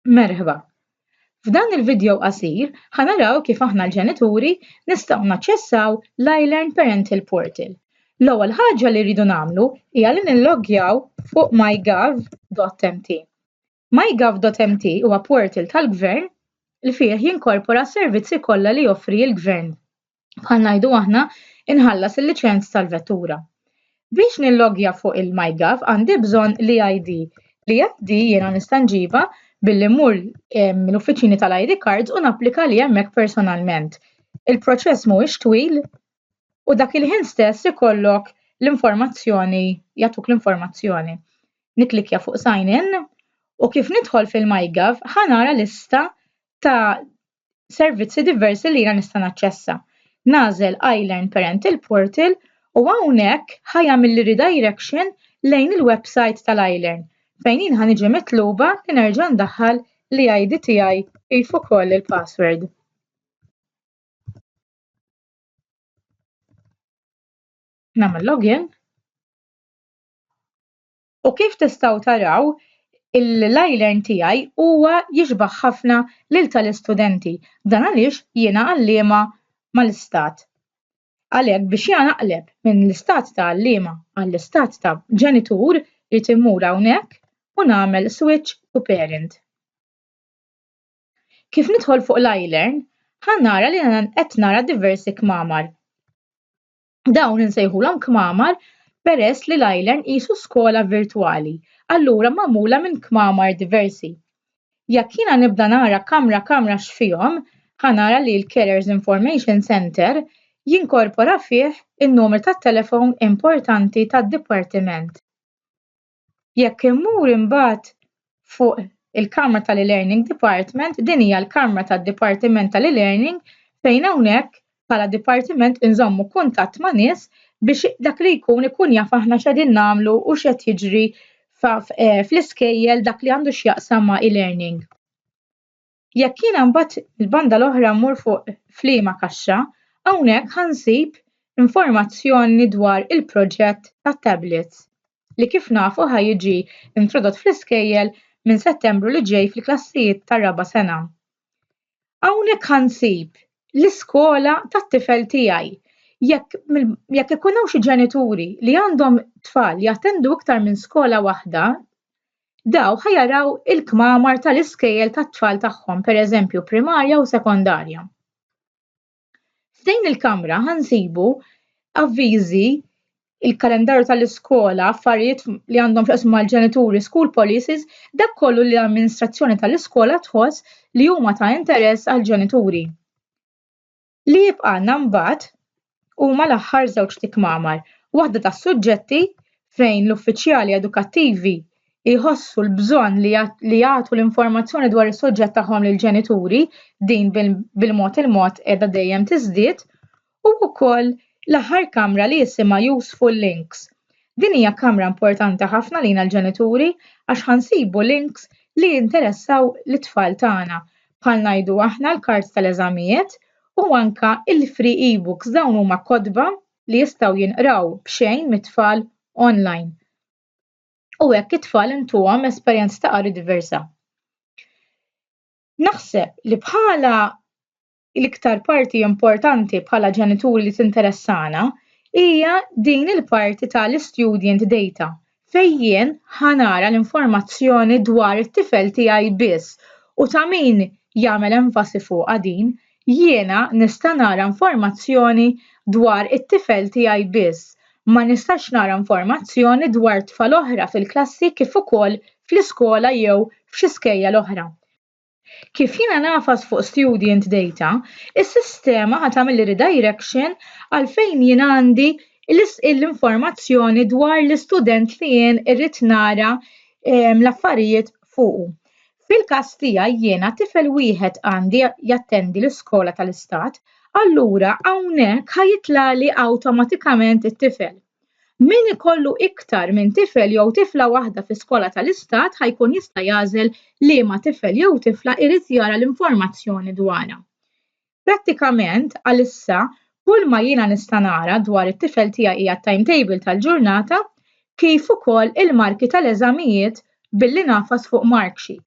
Merħba. F'dan il-video qasir ħanaraw kif aħna l-ġenituri nistgħu naċċessaw l-iLearn Parental Portal. L-ewwel ħaġa li rridu nagħmlu hija li nilloggjaw fuq mygov.mt. mygov.mt huwa portal tal-Gvern li fih jinkorpora s-servizzi kollha li joffri l-Gvern. Bħal ngħidu aħna inħallas il-liċenz tal-vettura. Biex nilloggja fuq il-mygov għandi bżonn l-ID. L-ID jiena nista' nġibha billi mmur l-uffiċini tal-ID cards u napplika li hemmhekk personalment. Il-proċess mhuwiex twil u dak il-ħin stess ikollok l-informazzjoni, jagħtuk l-informazzjoni. Niklikja fuq sign in u kif nidħol fil-mygov ħanara lista ta' servizzi diversi li jiena nista' naċċessa. Nagħżel iLearn Parental Portal u hawnhekk ħajjagħmel li redirection lejn il-website tal-iLearn fejn jien ħaniġi mitluba li nerġa' ndaħħal l-ID tiegħi kif ukoll il-password. Nagħmel login. U kif tistgħu taraw l-iLearn tiegħi huwa jixbaħ ħafna lil tal-istudenti dan għaliex jiena għalliema mal-istat. Għalhekk biex jiena naqleb minn l-istat ta' għalliema għall-istat ta' ġenitur irid immur hawnhekk u nagħmel switch to parent. Kif nidħol fuq l-iLearn, ħannara li qed nara diversi kmamar. Dawn insejħulhom kmamar peress li l-iLearn qisu skola virtwali, allura magħmula minn kmamar diversi. Jekk jiena nibda nara kamra x'fihom, ħanara li l-Carers Information Center jinkorpora fih in-numru tat-telefon importanti tad-dipartiment. Jekk immur imbagħad fuq il-kamra tal-e-learning department, din hija l-kamra tad-dipartiment tal-e-learning fejn hawnhekk bħala dipartiment inżommu kuntatt ma' nies biex dak li jkun jaf aħna x'qegħdin nagħmlu u x'qed jiġri fl-iskejjel dak li għandu x'jaqsam ma' e-learning. Jekk jiena mbagħad il-banda l-oħra mmur fuq fliema kaxxa, hawnhekk ħansib informazzjoni dwar il-proġett tat-tablets li kif nafu ħajjiġi introdott fl-iskejjel minn Settembru li ġej fil-klassijiet tar-raba' sena. Hawnhekk ħansib l-iskola tat-tifel tiegħi. Jekk ikun hawn xi ġenituri li għandhom tfal jattendu iktar minn skola waħda, daw ħajaraw il-kmamar tal-iskejjel tat-tfal tagħhom, pereżempju primarja u sekondarja. F'din il-kamra ħansibu avviżi il-kalendarju tal-iskola, affarijiet li għandhom x'qasmu mal-ġenituri, school policies, dak kollu li l-amministrazzjoni tal-iskola tħoss li huma ta' interess għall-ġenituri. Li jibqalna mbagħad huma l-aħħar żewġ tikmamar, waħda tas-suġġetti fejn l-uffiċjali edukattivi jħossu l-bżonn li jagħtu l-informazzjoni dwar is-suġġett tagħhom lill-ġenituri, din bil-mod il-mod qiegħda dejjem tiżdied, u wkoll l-aħħar kamra li jisimha Useful Links. Din hija kamra importanti ħafna lina l-ġenituri għax ħansibu links li jinteressaw lit-tfal tagħna bħal ngħidu aħna l-kards tal-eżamijiet u anke il-free e-books dawn huma kotba li jistgħu jinqraw b'xejn mit-tfal online. U hekk it-tfal intuhom esperjenza ta' qari diversa. Naħseb li bħala l-iktar parti importanti bħala ġenituri li tinteressana hija din il-parti tal-student data fejn jien ħanara l-informazzjoni dwar it-tifel tiegħi biss u ta' min jagħmel enfasi fuqha din jiena nista' nara informazzjoni dwar it-tifel tiegħi biss. Ma nistax nara informazzjoni dwar tfal oħra fil-klassi kif ukoll fl-iskola jew f'xi skejjel oħra. Kif jiena nafas fuq student data, is-sistema ħad tagħmel redirection għal fejn jien għandi l-informazzjoni dwar l-istudent li jien irrid nara l-affarijiet fuqu. Fil-każ tiegħi jiena tifel wieħed għandi jattendi l-iskola tal-istat, allura hawnhekk ħajitlali awtomatikament it-tifel. Min ikollu iktar minn tifel jew tifla waħda fi skola tal-istat ħajkun jista' jażel liema tifel jew tifla jrid jara l-informazzjoni dwarha. Prattikament għalissa kull ma jiena nista' nara dwar it-tifel tiegħi hija timetable tal-ġurnata kif ukoll il-marki tal-eżamijiet billi nafas fuq marksheet.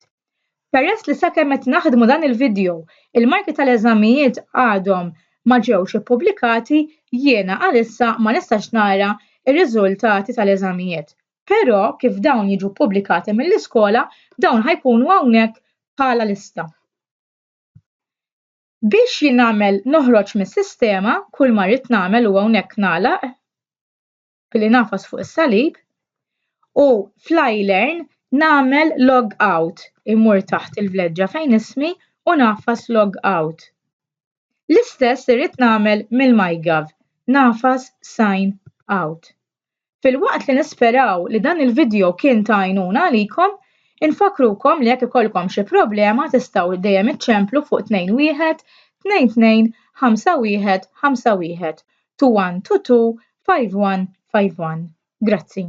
Peress li sakemm qed naħdmu dan il-video il-marki tal-eżamijiet għadhom ma ġewx ippubblikati, jiena għalissa ma nistax nara ir-riżultati tal-eżamijiet. Però kif dawn jiġu pubblikati mill-iskola, dawn ħajkunu hawnhekk bħala lista. Biex jien nagħmel noħroġ mis-sistema, kull ma rrid nagħmel huwa hawnhekk nagħlaq billi nagħfas fuq is-salib u fl-iLearn nagħmel log out, immur taħt il-vleġġa fejn ismi u nagħfas log out. L-istess irrid nagħmel mill-MyGov, nagħfas sign out. Filwaqt li nisperaw li dan il-video kien ta' għajnuna għalikom, infakrukom li jekk ikollkom xi problema tistgħu dejjem iċċemplu fuq 21 22 51 51 2122 5151. Grazzi.